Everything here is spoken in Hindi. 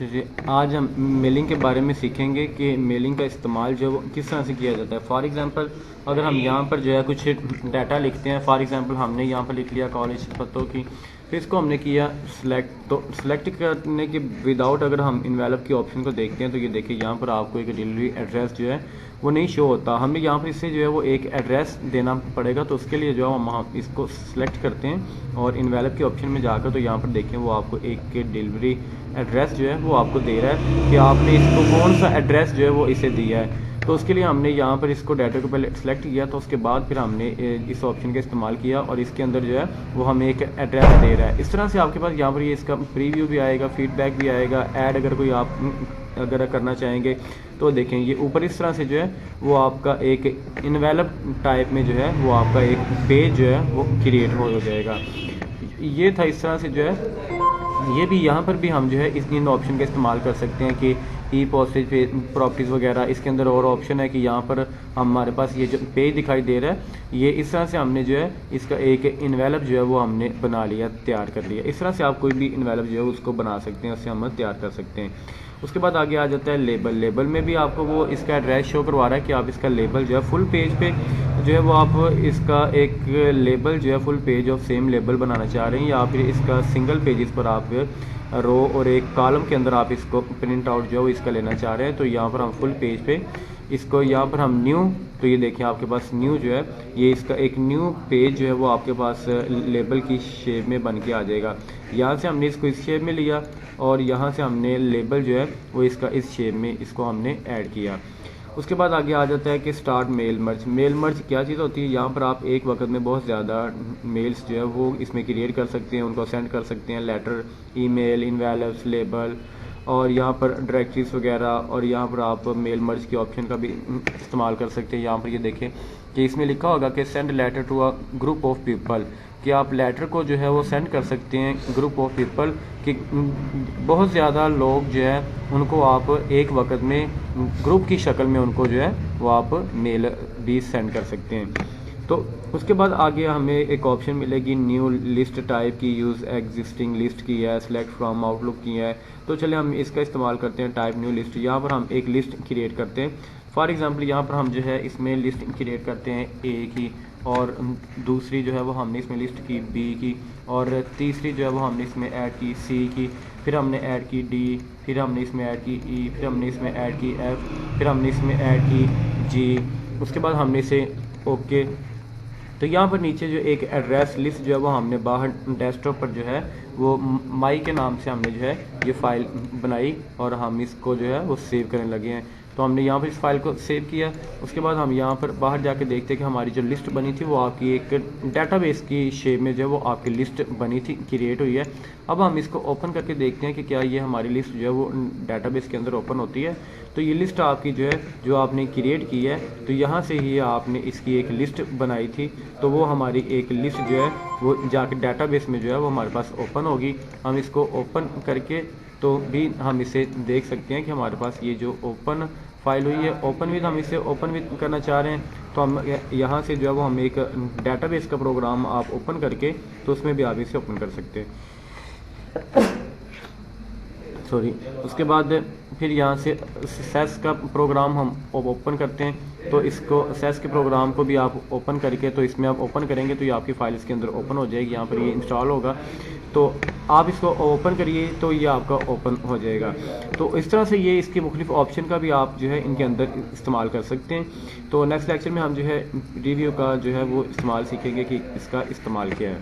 जी, आज हम मेलिंग के बारे में सीखेंगे कि मेलिंग का इस्तेमाल जो है वो किस तरह से किया जाता है। फॉर एग्ज़ाम्पल अगर हम यहाँ पर जो है कुछ डाटा लिखते हैं, फॉर एग्ज़ाम्पल हमने यहाँ पर लिख लिया कॉलेज पतों की, फिर इसको हमने किया सिलेक्ट। तो सिलेक्ट करने के विदाउट अगर हम इन्वेलप की ऑप्शन को देखते हैं तो ये देखिए यहाँ पर आपको एक डिलीवरी एड्रेस जो है वो नहीं शो होता। हमें यहाँ पर इससे जो है वो एक एड्रेस देना पड़ेगा। तो उसके लिए जो है हम इसको सिलेक्ट करते हैं और इन्वेलप के ऑप्शन में जाकर तो यहाँ पर देखें वो आपको एक डिलीवरी एड्रेस जो है वो आपको दे रहा है कि आपने इसको कौन सा एड्रेस जो है वो इसे दिया है। तो उसके लिए हमने यहाँ पर इसको डाटा को पहले सेलेक्ट किया, तो उसके बाद फिर हमने इस ऑप्शन का इस्तेमाल किया और इसके अंदर जो है वो हमें एक एड्रेस दे रहा है। इस तरह से आपके पास यहाँ पर ये इसका प्रीव्यू भी आएगा, फीडबैक भी आएगा, ऐड अगर कोई आप अगर करना चाहेंगे तो देखें ये ऊपर इस तरह से जो है वो आपका एक इन्वेलप टाइप में जो है वो आपका एक पेज जो है वो क्रिएट हो जाएगा। ये था इस तरह से जो है ये भी यहाँ पर भी हम जो है इन ऑप्शन का इस्तेमाल कर सकते हैं कि ई पोस्टेज प्रॉपर्टीज़ वगैरह। इसके अंदर और ऑप्शन है कि यहाँ पर हमारे पास ये जो पेज दिखाई दे रहा है ये इस तरह से हमने जो है इसका एक इन्वेलप जो है वो हमने बना लिया, तैयार कर लिया। इस तरह से आप कोई भी इन्वेलप जो है उसको बना सकते हैं, उससे हम तैयार कर सकते हैं। उसके बाद आगे आ जाता है लेबल। लेबल में भी आपको वो इसका एड्रेस शो करवा रहा है कि आप इसका लेबल जो है फुल पेज पे जो है वो आप इसका एक लेबल जो है full page of same label बनाना चाह रहे हैं, या फिर इसका सिंगल पेजेस पर आप रो और एक कॉलम के अंदर आप इसको प्रिंट आउट जो है वो इसका लेना चाह रहे हैं। तो यहाँ पर हम फुल पेज पे इसको यहाँ पर हम न्यू, तो ये देखिए आपके पास न्यू जो है ये इसका एक न्यू पेज जो है वो आपके पास लेबल की शेप में बन के आ जाएगा। यहाँ से हमने इसको इस शेप में लिया और यहाँ से हमने लेबल जो है वो इसका इस शेप में इसको हमने ऐड किया। उसके बाद आगे आ जाता है कि start mail merge. Mail merge क्या चीज़ होती है, यहाँ पर आप एक वक्त में बहुत ज़्यादा मेल्स जो है वो इसमें क्रिएट कर सकते हैं, उनको सेंड कर सकते हैं, लेटर, ईमेल, इन्वेलप्स, लेबल और यहाँ पर डायरेक्टरीज वगैरह। और यहाँ पर आप मेल मर्ज के ऑप्शन का भी इस्तेमाल कर सकते हैं। यहाँ पर ये देखें कि इसमें लिखा होगा कि send letter to a group of people, कि आप लेटर को जो है वो सेंड कर सकते हैं ग्रुप ऑफ पीपल, कि बहुत ज़्यादा लोग जो है उनको आप एक वक्त में ग्रुप की शक्ल में उनको जो है वो आप मेल भी सेंड कर सकते हैं। तो उसके बाद आगे हमें एक ऑप्शन मिलेगी न्यू लिस्ट टाइप की, यूज़ एग्जिस्टिंग लिस्ट की है, सेलेक्ट फ्रॉम आउटलुक की है। तो चलिए हम इसका इस्तेमाल करते हैं टाइप न्यू लिस्ट। यहाँ पर हम एक लिस्ट क्रिएट करते हैं। फॉर एग्जांपल यहाँ पर हम जो है इसमें लिस्ट क्रिएट करते हैं ए की, और दूसरी जो है वो हमने इसमें लिस्ट की बी की, और तीसरी जो है वो हमने इसमें ऐड की सी की, फिर हमने ऐड की डी, फिर हमने इसमें ऐड की ई, फिर हमने इसमें ऐड की एफ, फिर हमने इसमें ऐड की जी। उसके बाद हमने इसे ओके। तो यहाँ पर नीचे जो एक एड्रेस लिस्ट जो है वो हमने बाहर डेस्कटॉप पर जो है वो माई के नाम से हमने जो है ये फ़ाइल बनाई और हम इसको जो है वो सेव करने लगे हैं। तो हमने यहाँ पर इस फाइल को सेव किया। उसके बाद हम यहाँ पर बाहर जाके देखते हैं कि हमारी जो लिस्ट बनी थी वो आपकी एक डाटाबेस की शेप में जो है वो आपकी लिस्ट बनी थी, क्रिएट हुई है। अब हम इसको ओपन करके देखते हैं कि क्या ये हमारी लिस्ट जो है वो डाटाबेस के अंदर ओपन होती है। तो ये लिस्ट आपकी जो है जो आपने क्रिएट की है, तो यहाँ से ही आपने इसकी एक लिस्ट बनाई थी, तो वो हमारी एक लिस्ट जो है वो जाके डाटाबेस में जो है वो हमारे पास ओपन होगी। हम इसको ओपन करके तो भी हम इसे देख सकते हैं कि हमारे पास ये जो ओपन फाइल हुई है, ओपन विद, हम इसे ओपन विद करना चाह रहे हैं। तो हम यहाँ से जो है वो हम एक डाटाबेस का प्रोग्राम आप ओपन करके तो उसमें भी आप इसे ओपन कर सकते हैं। सॉरी। उसके बाद फिर यहाँ से सेस का प्रोग्राम हम ओपन करते हैं। तो इसको सेस के प्रोग्राम को भी आप ओपन करके तो इसमें आप ओपन करेंगे तो ये आपकी फाइल इसके अंदर ओपन हो जाएगी। यहाँ पर ये इंस्टॉल होगा तो आप इसको ओपन करिए तो ये आपका ओपन हो जाएगा। तो इस तरह से ये इसके मुख्तलिफ ऑप्शन का भी आप जो है इनके अंदर इस्तेमाल कर सकते हैं। तो नेक्स्ट लेक्चर में हम जो है रिव्यू का जो है वो इस्तेमाल सीखेंगे कि इसका इस्तेमाल क्या है।